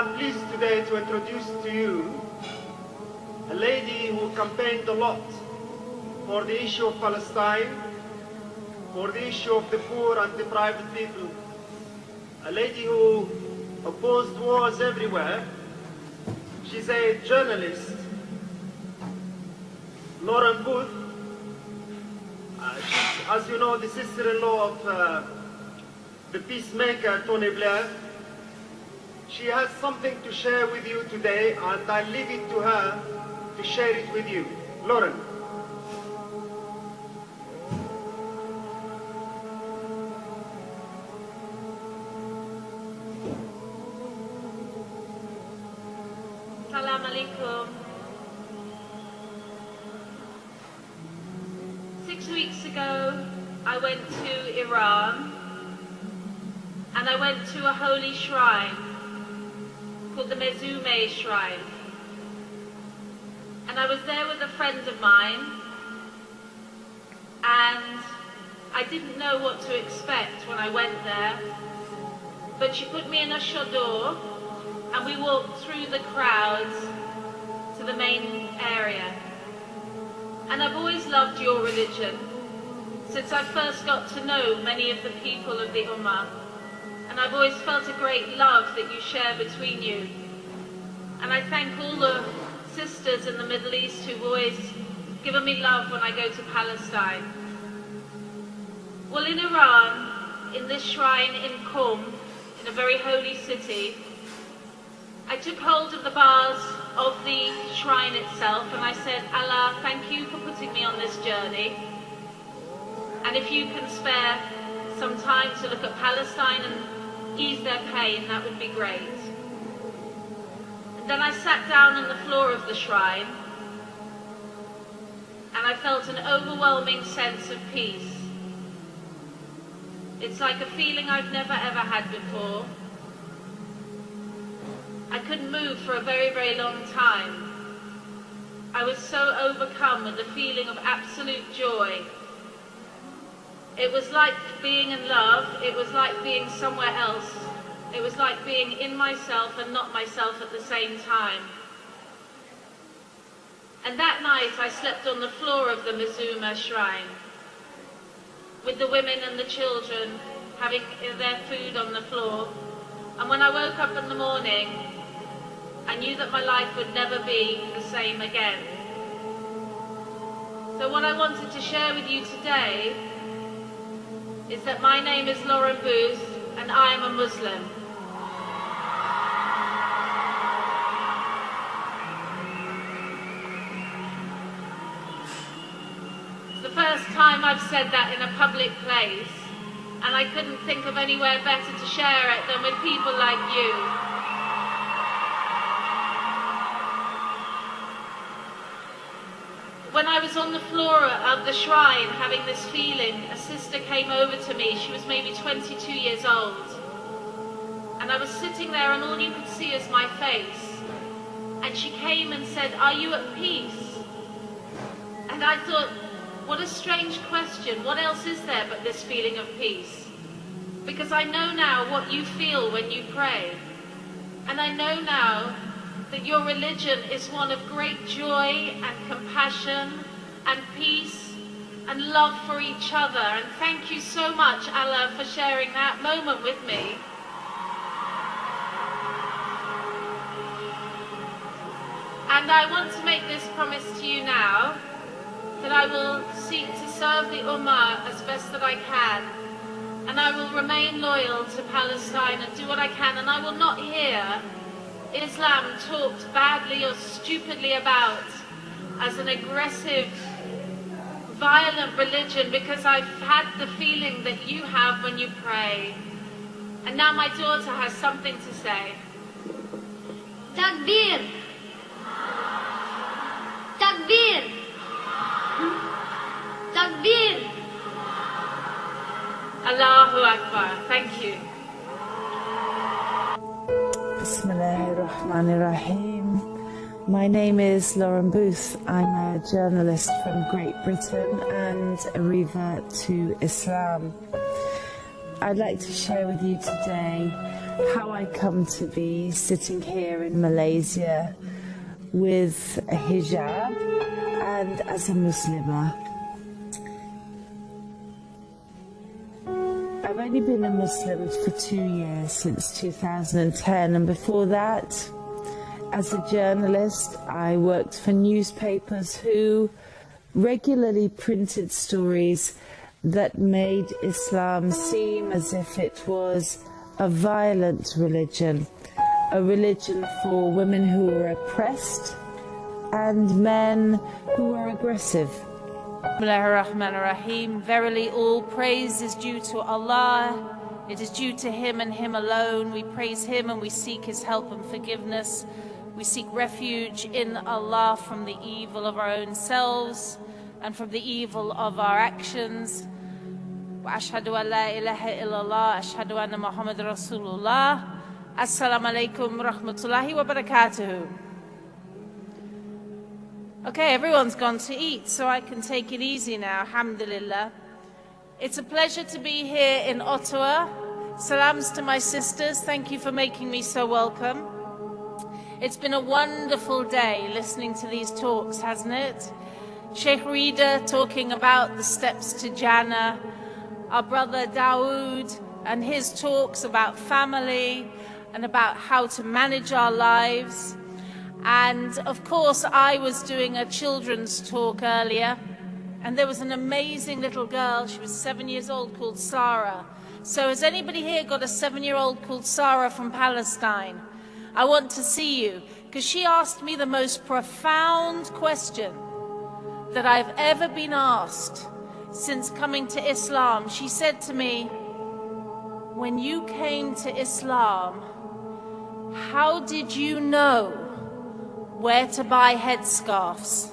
I'm pleased today to introduce to you a lady who campaigned a lot for the issue of Palestine, for the issue of the poor and deprived people, a lady who opposed wars everywhere. She's a journalist, Lauren Booth. She's, as you know, the sister-in-law of the peacemaker Tony Blair. She has something to share with you today, and I leave it to her to share it with you. Lauren. Salam alaikum. 6 weeks ago, I went to Iran, and I went to a holy shrine called the Mezume Shrine. And I was there with a friend of mine, and I didn't know what to expect when I went there, but she put me in a chador, and we walked through the crowds to the main area. And I've always loved your religion, since I first got to know many of the people of the Ummah. And I've always felt a great love that you share between you. And I thank all the sisters in the Middle East who've always given me love when I go to Palestine. Well, in Iran, in this shrine in Qom, in a very holy city, I took hold of the bars of the shrine itself and I said, Allah, thank you for putting me on this journey. And if you can spare some time to look at Palestine and ease their pain, that would be great. And then I sat down on the floor of the shrine and I felt an overwhelming sense of peace. It's like a feeling I've never ever had before. I couldn't move for a very, very long time. I was so overcome with a feeling of absolute joy. It was like being in love. It was like being somewhere else. It was like being in myself and not myself at the same time. And that night I slept on the floor of the Mezume Shrine, with the women and the children having their food on the floor. And when I woke up in the morning, I knew that my life would never be the same again. So what I wanted to share with you today is that my name is Lauren Booth and I am a Muslim. It's the first time I've said that in a public place, and I couldn't think of anywhere better to share it than with people like you. When I was on the floor of the shrine having this feeling, a sister came over to me. She was maybe 22 years old. And I was sitting there and all you could see is my face. And she came and said, "Are you at peace?" And I thought, what a strange question. What else is there but this feeling of peace? Because I know now what you feel when you pray. And I know now that your religion is one of great joy and compassion and peace and love for each other. And thank you so much, Allah, for sharing that moment with me. And I want to make this promise to you now, that I will seek to serve the Ummah as best that I can. And I will remain loyal to Palestine and do what I can. And I will not hear Islam talked badly or stupidly about as an aggressive, violent religion, because I've had the feeling that you have when you pray. And now my daughter has something to say. Takbir! Takbir! Takbir! Allahu Akbar. Thank you. Bismillahirrahmanirrahim. My name is Lauren Booth. I'm a journalist from Great Britain and a revert to Islam. I'd like to share with you today how I come to be sitting here in Malaysia with a hijab and as a Muslimah. I've only been a Muslim for 2 years, since 2010, and before that, as a journalist, I worked for newspapers who regularly printed stories that made Islam seem as if it was a violent religion, a religion for women who were oppressed and men who were aggressive. Bismillahirrahmanirrahim. Verily all praise is due to Allah. It is due to Him and Him alone. We praise Him and we seek His help and forgiveness. We seek refuge in Allah from the evil of our own selves and from the evil of our actions. Wa ashhadu an la ilaha illallah, ashhadu anna Muhammad Rasulullah. Assalamu alaikum rahmatullahi wa barakatuhu. Okay, everyone's gone to eat, so I can take it easy now, alhamdulillah. It's a pleasure to be here in Ottawa. Salams to my sisters, thank you for making me so welcome. It's been a wonderful day listening to these talks, hasn't it? Sheikh Rida talking about the steps to Jannah, our brother Dawood and his talks about family and about how to manage our lives. And of course, I was doing a children's talk earlier, and there was an amazing little girl, she was 7 years old, called Sarah. So has anybody here got a 7-year-old called Sarah from Palestine? I want to see you, because she asked me the most profound question that I've ever been asked since coming to Islam. She said to me, when you came to Islam, how did you know where to buy headscarves?